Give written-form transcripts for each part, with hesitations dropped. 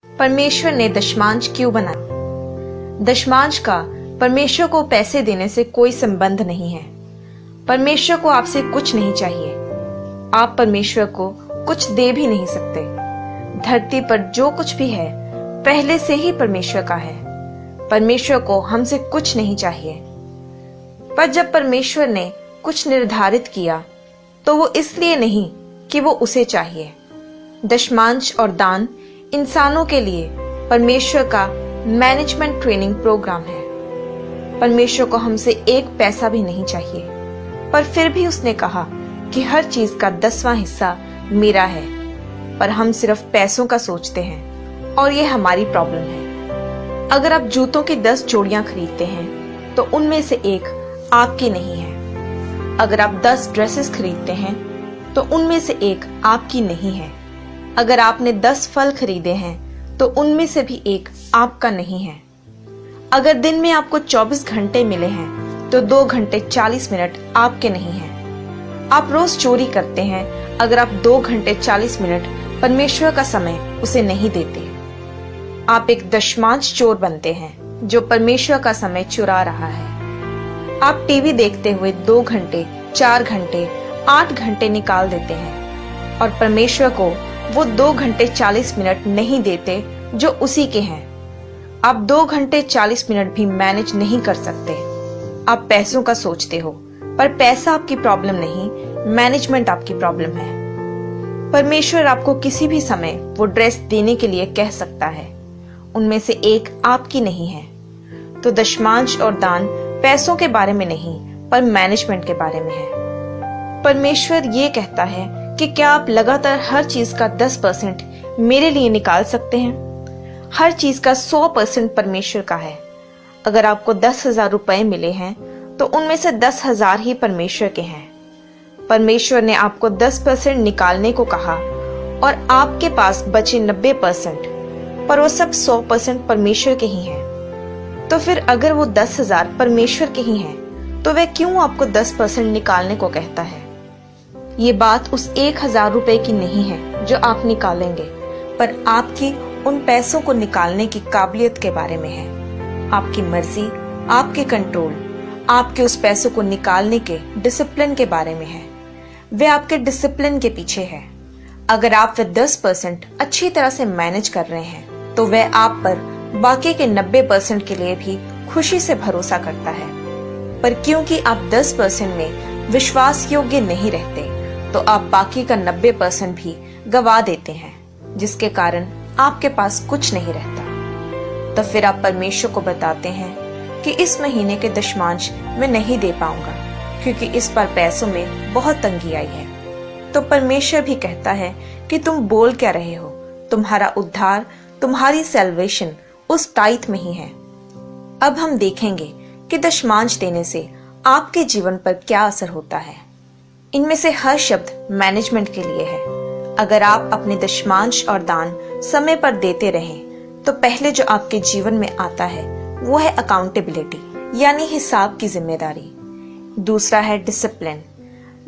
परमेश्वर ने दशमांश क्यों बनाया? दशमांश का परमेश्वर को पैसे देने से कोई संबंध नहीं है। परमेश्वर को आपसे कुछ नहीं चाहिए। आप परमेश्वर को कुछ दे भी नहीं सकते। धरती पर जो कुछ भी है पहले से ही परमेश्वर का है। परमेश्वर को हमसे कुछ नहीं चाहिए। पर जब परमेश्वर ने कुछ निर्धारित किया तो वो इसलिए नहीं कि वो उसे चाहिए। दशमांश और दान इंसानों के लिए परमेश्वर का मैनेजमेंट ट्रेनिंग प्रोग्राम है। परमेश्वर को हमसे एक पैसा भी नहीं चाहिए, पर फिर भी उसने कहा कि हर चीज का 10वां हिस्सा मेरा है। पर हम सिर्फ पैसों का सोचते हैं और ये हमारी प्रॉब्लम है। अगर आप जूतों की 10 जोड़ियां खरीदते हैं तो उनमें से एक आपकी नहीं है। अगर आप 10 ड्रेसेस खरीदते हैं तो उनमें से एक आपकी नहीं है। अगर आपने 10 फल खरीदे हैं तो उनमें से भी एक आपका नहीं है। अगर दिन में आपको 24 घंटे मिले हैं तो 2 घंटे 40 मिनट आपके नहीं हैं। आप रोज चोरी करते हैं, अगर आप 2 घंटे 40 मिनट परमेश्वर का समय उसे नहीं देते। आप एक दशमांश चोर बनते हैं जो परमेश्वर का समय चुरा रहा है। आप टीवी देखते हुए 2 घंटे 4 घंटे 8 घंटे निकाल देते हैं और परमेश्वर को वो 2 घंटे 40 मिनट नहीं देते जो उसी के हैं। आप 2 घंटे 40 मिनट भी मैनेज नहीं कर सकते। आप पैसों का सोचते हो, पर पैसा आपकी प्रॉब्लम नहीं, मैनेजमेंट आपकी प्रॉब्लम है। परमेश्वर आपको किसी भी समय वो ड्रेस देने के लिए कह सकता है, उनमें से एक आपकी नहीं है। तो दशमांश और दान पैसों के बारे में नहीं, पर मैनेजमेंट के बारे में है। परमेश्वर ये कहता है कि क्या आप लगातार हर चीज का 10% मेरे लिए निकाल सकते हैं? हर चीज का 100% परमेश्वर का है। अगर आपको 10,000 रुपए मिले हैं तो उनमें से 10,000 ही परमेश्वर के हैं। परमेश्वर ने आपको 10% निकालने को कहा और आपके पास बचे 90%, पर वो सब 100% परमेश्वर के ही हैं। तो फिर अगर वो 10,000 परमेश्वर के ही हैं तो वह क्यों आपको 10% निकालने को कहता है? ये बात उस 1,000 रुपए की नहीं है जो आप निकालेंगे, पर आपकी उन पैसों को निकालने की काबिलियत के बारे में है। आपकी मर्जी, आपके कंट्रोल, आपके उस पैसों को निकालने के डिसिप्लिन के बारे में है। वे आपके डिसिप्लिन के पीछे है। अगर आप वे 10% अच्छी तरह से मैनेज कर रहे हैं तो वह आप पर बाकी के 90% के लिए भी खुशी से भरोसा करता है। पर क्योंकि आप 10% में विश्वास योग्य नहीं रहते तो आप बाकी का 90% भी गवा देते हैं, जिसके कारण आपके पास कुछ नहीं रहता। तो फिर आप परमेश्वर को बताते हैं कि इस महीने के दशमांश मैं नहीं दे पाऊंगा क्योंकि इस बार पैसों में बहुत तंगी आई है। तो परमेश्वर भी कहता है कि तुम बोल क्या रहे हो? तुम्हारा उद्धार, तुम्हारी सैल्वेशन उस टाइथ में ही है। अब हम देखेंगे कि दशमांश देने से आपके जीवन पर क्या असर होता है। इनमें से हर शब्द मैनेजमेंट के लिए है। अगर आप अपने दशमांश और दान समय पर देते रहें तो पहले जो आपके जीवन में आता है वो है अकाउंटेबिलिटी, यानी हिसाब की जिम्मेदारी। दूसरा है डिसिप्लिन।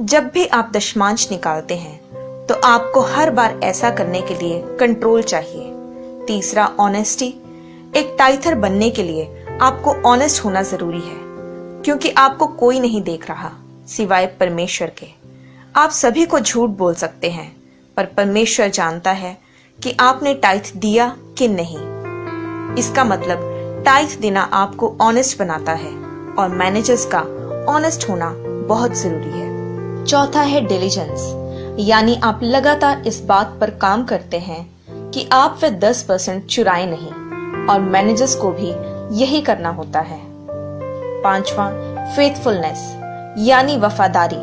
जब भी आप दशमांश निकालते हैं तो आपको हर बार ऐसा करने के लिए कंट्रोल चाहिए। तीसरा ऑनेस्टी। एक टाइथर बनने के लिए आपको ऑनेस्ट होना जरूरी है, क्योंकि आपको कोई नहीं देख रहा सिवाय परमेश्वर के। आप सभी को झूठ बोल सकते हैं, पर परमेश्वर जानता है कि आपने टाइथ दिया कि नहीं। इसका मतलब टाइथ देना आपको ऑनेस्ट बनाता है और मैनेजर्स का ऑनेस्ट होना बहुत जरूरी है। चौथा है डिलीजेंस, यानी आप लगातार इस बात पर काम करते हैं कि आप वे 10% चुराए नहीं, और मैनेजर्स को भी यही करना होता है। पांचवा फेथफुलनेस, यानी वफादारी।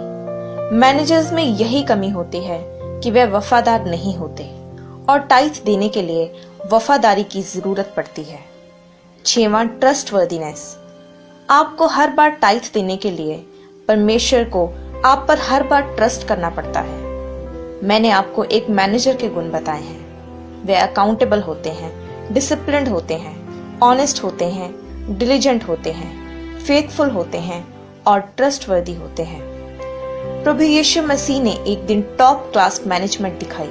मैनेजर्स में यही कमी होती है कि वे वफादार नहीं होते और टाइथ देने के लिए वफादारी की जरूरत पड़ती है। 6वां ट्रस्टवर्दीनेस। आपको हर बार टाइथ देने के लिए परमेश्वर को आप पर हर बार ट्रस्ट करना पड़ता है। मैंने आपको एक मैनेजर के गुण बताए हैं। वे अकाउंटेबल होते हैं, डिसिप्लिन्ड होते हैं, ऑनेस्ट होते हैं, डिलीजेंट होते हैं, फेथफुल होते हैं और ट्रस्टवर्दी होते हैं। प्रभु यीशु मसीह ने एक दिन टॉप क्लास मैनेजमेंट दिखाई।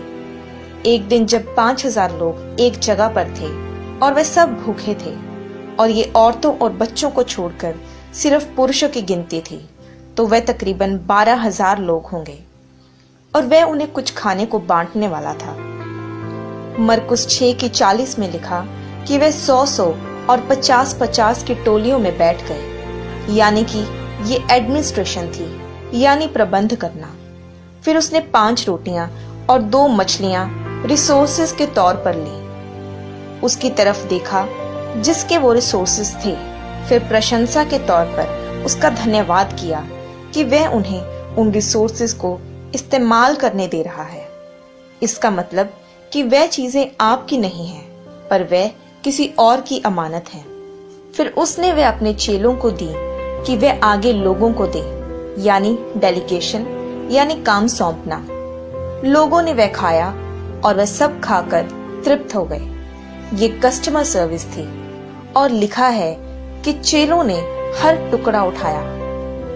एक दिन जब 5000 लोग एक जगह पर थे और वे सब भूखे थे और ये औरतों और बच्चों को छोड़कर सिर्फ पुरुषों की गिनती थी, तो वह तकरीबन 12,000 लोग होंगे और वह उन्हें कुछ खाने को बांटने वाला था। मरकुस 6:40 में लिखा कि वे 100 और 50 की टोलियों में बैठ गए, यानी कि ये एडमिनिस्ट्रेशन थी, यानी प्रबंध करना। फिर उसने 5 रोटियां और 2 मछलियां रिसोर्सेज के तौर पर ली। उसकी तरफ देखा जिसके वो रिसोर्सेज थे, फिर प्रशंसा के तौर पर उसका धन्यवाद किया कि वह उन्हें उन रिसोर्सेज को इस्तेमाल करने दे रहा है। इसका मतलब कि वह चीजें आपकी नहीं हैं, पर वह किसी और की अमानत हैं। फिर उसने वे अपने चेलों को दी कि वे आगे लोगों को दे, यानी डेलीगेशन, यानी काम सौंपना। लोगों ने वह खाया और वह सब खाकर तृप्त हो गए। ये कस्टमर सर्विस थी और लिखा है कि चेलों ने हर टुकड़ा उठाया।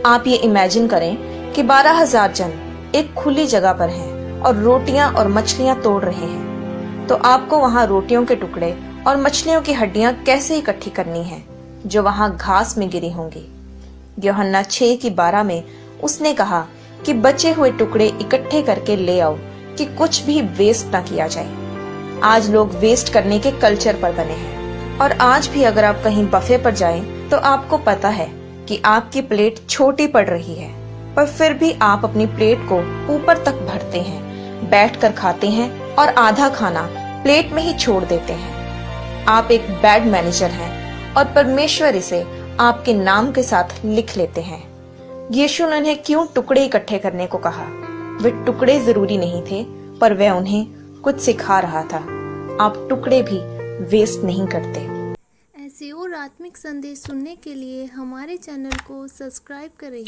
आप ये इमेजिन करें कि 12,000 जन एक खुली जगह पर हैं और रोटियां और मछलियां तोड़ रहे हैं, तो आपको वहां रोटियों के टुकड़े और मछलियों की हड्डियां कैसे इकट्ठी करनी हैं, जो वहां घास में गिरी होंगी। यूहन्ना 6:12 में उसने कहा कि बचे हुए टुकड़े इकट्ठे करके ले आओ कि कुछ भी वेस्ट ना किया जाए। आज लोग वेस्ट करने के कल्चर पर बने हैं और आज भी अगर आप कहीं बफे पर जाएं तो आपको पता है कि आपकी प्लेट छोटी पड़ रही है, पर फिर भी आप अपनी प्लेट को ऊपर तक भरते हैं, बैठकर खाते हैं और आधा खाना प्लेट में ही छोड़ देते हैं। आप एक बैड मैनेजर हैं और परमेश्वर इसे आपके नाम के साथ लिख लेते हैं। यीशु ने उन्हें क्यों टुकड़े इकट्ठे करने को कहा? वे टुकड़े जरूरी नहीं थे, पर वह उन्हें कुछ सिखा रहा था। आप टुकड़े भी वेस्ट नहीं करते। ऐसे और आत्मिक संदेश सुनने के लिए हमारे चैनल को सब्सक्राइब करें।